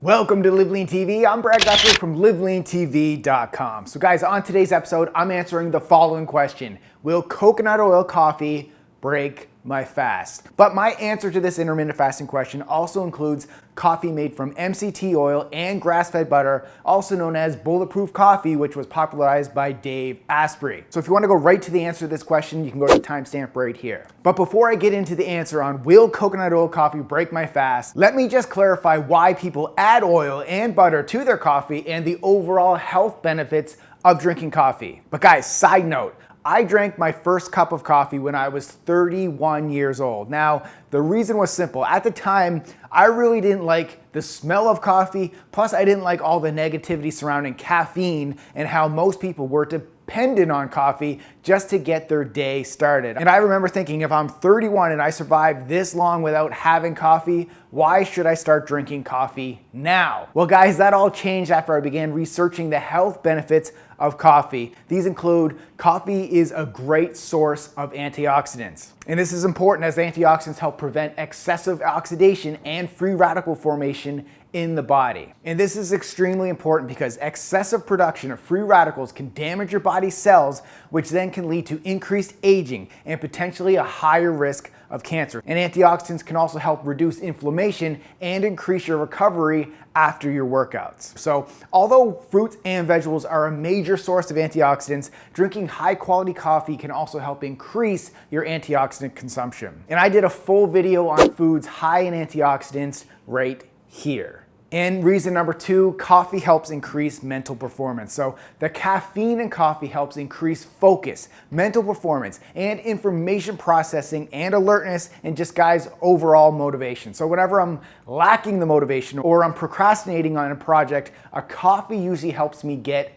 Welcome to LiveLeanTV. I'm Brad Guthrie from LiveLeanTV.com. So guys, on today's episode, I'm answering the following question. Will coconut oil coffee break my fast? But my answer to this intermittent fasting question also includes coffee made from MCT oil and grass-fed butter, also known as bulletproof coffee, which was popularized by Dave Asprey. So if you want to go right to the answer to this question, you can go to the timestamp right here. But before I get into the answer on will coconut oil coffee break my fast, let me just clarify why people add oil and butter to their coffee and the overall health benefits of drinking coffee. But guys, side note, I drank my first cup of coffee when I was 31 years old. Now, the reason was simple. At the time, I really didn't like the smell of coffee, plus I didn't like all the negativity surrounding caffeine and how most people were dependent on coffee just to get their day started. And I remember thinking, if I'm 31 and I survived this long without having coffee, why should I start drinking coffee now? Well guys, that all changed after I began researching the health benefits of coffee. These include coffee is a great source of antioxidants. And this is important as antioxidants help prevent excessive oxidation and free radical formation in the body. And this is extremely important because excessive production of free radicals can damage your body's cells, which then can lead to increased aging and potentially a higher risk of cancer. And antioxidants can also help reduce inflammation and increase your recovery after your workouts. So although fruits and vegetables are a major source of antioxidants, drinking high quality coffee can also help increase your antioxidant consumption. And I did a full video on foods high in antioxidants right here. And reason number 2, coffee helps increase mental performance. So the caffeine in coffee helps increase focus, mental performance, and information processing and alertness, and just guys, overall motivation. So whenever I'm lacking the motivation or I'm procrastinating on a project, a coffee usually helps me get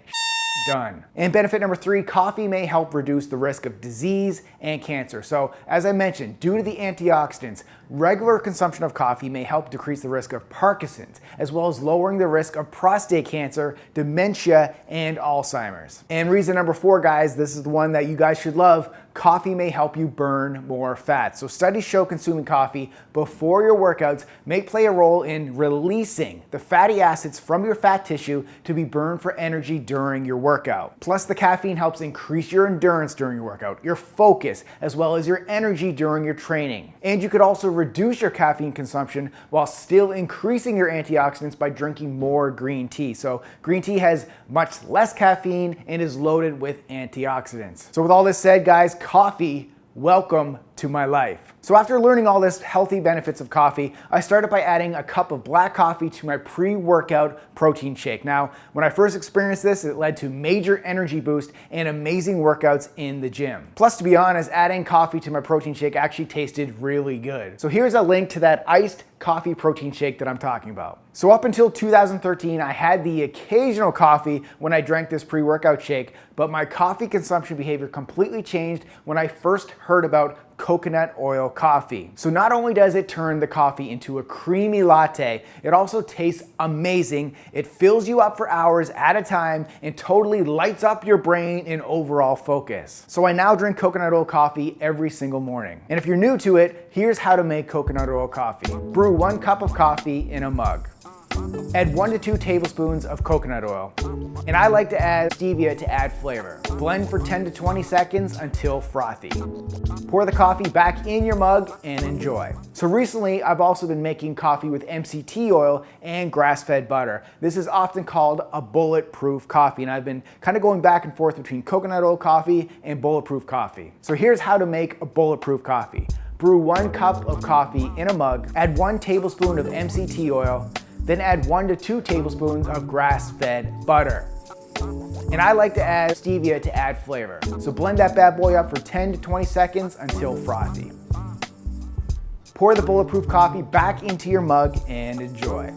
done. And benefit number 3, coffee may help reduce the risk of disease and cancer. So as I mentioned, due to the antioxidants, regular consumption of coffee may help decrease the risk of Parkinson's, as well as lowering the risk of prostate cancer, dementia, and Alzheimer's. And reason number 4, guys, this is the one that you guys should love, coffee may help you burn more fat. So studies show consuming coffee before your workouts may play a role in releasing the fatty acids from your fat tissue to be burned for energy during your workout. Plus the caffeine helps increase your endurance during your workout, your focus, as well as your energy during your training. And you could also reduce your caffeine consumption while still increasing your antioxidants by drinking more green tea. So green tea has much less caffeine and is loaded with antioxidants. So with all this said, guys, coffee, welcome to my life. So after learning all this healthy benefits of coffee, I started by adding a cup of black coffee to my pre-workout protein shake. Now, when I first experienced this, it led to major energy boost and amazing workouts in the gym. Plus, to be honest, adding coffee to my protein shake actually tasted really good. So here's a link to that iced coffee protein shake that I'm talking about. So up until 2013, I had the occasional coffee when I drank this pre-workout shake, but my coffee consumption behavior completely changed when I first heard about coconut oil coffee. So not only does it turn the coffee into a creamy latte, it also tastes amazing. It fills you up for hours at a time and totally lights up your brain and overall focus. So I now drink coconut oil coffee every single morning. And if you're new to it, here's how to make coconut oil coffee. Brew 1 cup of coffee in a mug. Add 1 to 2 tablespoons of coconut oil. And I like to add stevia to add flavor. Blend for 10 to 20 seconds until frothy. Pour the coffee back in your mug and enjoy. So recently, I've also been making coffee with MCT oil and grass-fed butter. This is often called a bulletproof coffee, and I've been kind of going back and forth between coconut oil coffee and bulletproof coffee. So here's how to make a bulletproof coffee. Brew 1 cup of coffee in a mug, add 1 tablespoon of MCT oil, then add 1 to 2 tablespoons of grass-fed butter. And I like to add stevia to add flavor. So blend that bad boy up for 10 to 20 seconds until frothy. Pour the bulletproof coffee back into your mug and enjoy.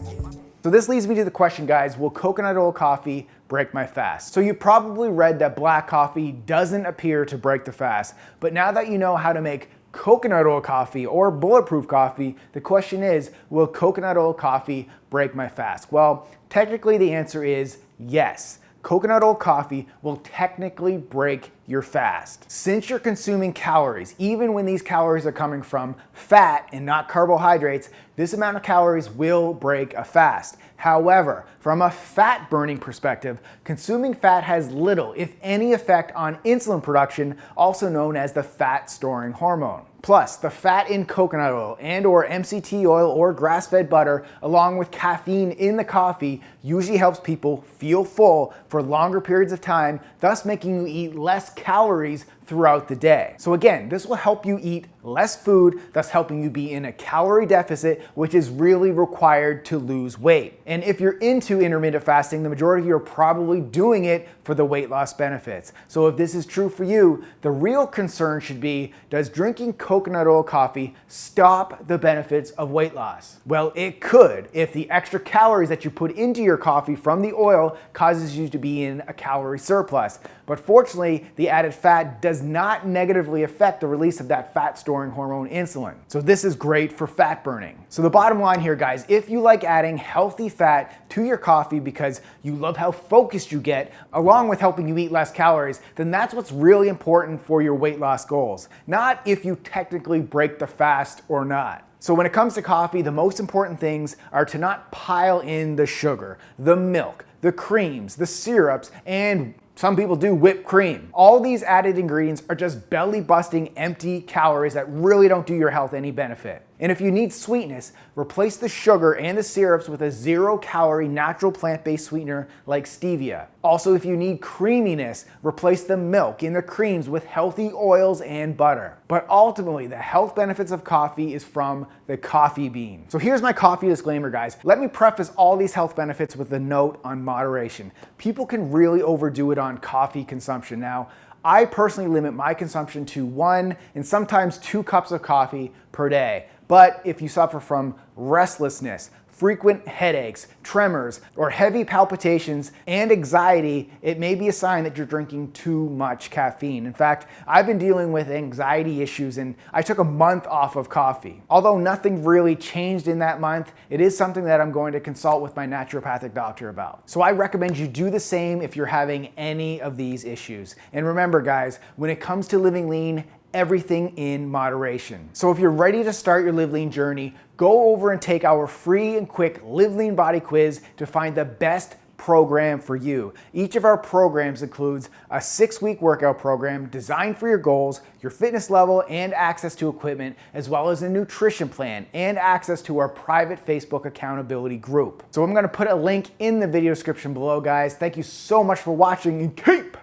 So this leads me to the question, guys, will coconut oil coffee break my fast? So you've probably read that black coffee doesn't appear to break the fast, but now that you know how to make coconut oil coffee or bulletproof coffee, the question is, will coconut oil coffee break my fast? Well, technically the answer is yes. Coconut oil coffee will technically break your fast. Since you're consuming calories, even when these calories are coming from fat and not carbohydrates, this amount of calories will break a fast. However, from a fat burning perspective, consuming fat has little, if any, effect on insulin production, also known as the fat storing hormone. Plus, the fat in coconut oil and or MCT oil or grass-fed butter, along with caffeine in the coffee, usually helps people feel full for longer periods of time, thus making you eat less calories throughout the day. So again, this will help you eat less food, thus helping you be in a calorie deficit, which is really required to lose weight. And if you're into intermittent fasting, the majority of you are probably doing it for the weight loss benefits. So if this is true for you, the real concern should be, does drinking coconut oil coffee stop the benefits of weight loss? Well, it could if the extra calories that you put into your coffee from the oil causes you to be in a calorie surplus. But fortunately, the added fat does not negatively affect the release of that fat storing hormone insulin. So this is great for fat burning. So the bottom line here, guys, if you like adding healthy fat to your coffee because you love how focused you get, along with helping you eat less calories, then that's what's really important for your weight loss goals, not if you technically break the fast or not. So when it comes to coffee, the most important things are to not pile in the sugar, the milk, the creams, the syrups, and some people do whipped cream. All these added ingredients are just belly-busting empty calories that really don't do your health any benefit. And if you need sweetness, replace the sugar and the syrups with a 0-calorie natural plant-based sweetener like stevia. Also, if you need creaminess, replace the milk and the creams with healthy oils and butter. But ultimately, the health benefits of coffee is from the coffee bean. So here's my coffee disclaimer, guys. Let me preface all these health benefits with a note on moderation. People can really overdo it on coffee consumption. Now, I personally limit my consumption to 1 and sometimes 2 cups of coffee per day. But if you suffer from restlessness, frequent headaches, tremors, or heavy palpitations and anxiety, it may be a sign that you're drinking too much caffeine. In fact, I've been dealing with anxiety issues and I took a month off of coffee. Although nothing really changed in that month, it is something that I'm going to consult with my naturopathic doctor about. So I recommend you do the same if you're having any of these issues. And remember, guys, when it comes to living lean, everything in moderation. So if you're ready to start your Live Lean journey, go over and take our free and quick Live Lean body quiz to find the best program for you. Each of our programs includes a 6-week workout program designed for your goals, your fitness level, and access to equipment, as well as a nutrition plan and access to our private Facebook accountability group. So I'm gonna put a link in the video description below, guys. Thank you so much for watching and keep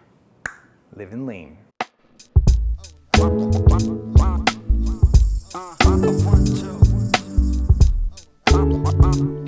living lean. One, two.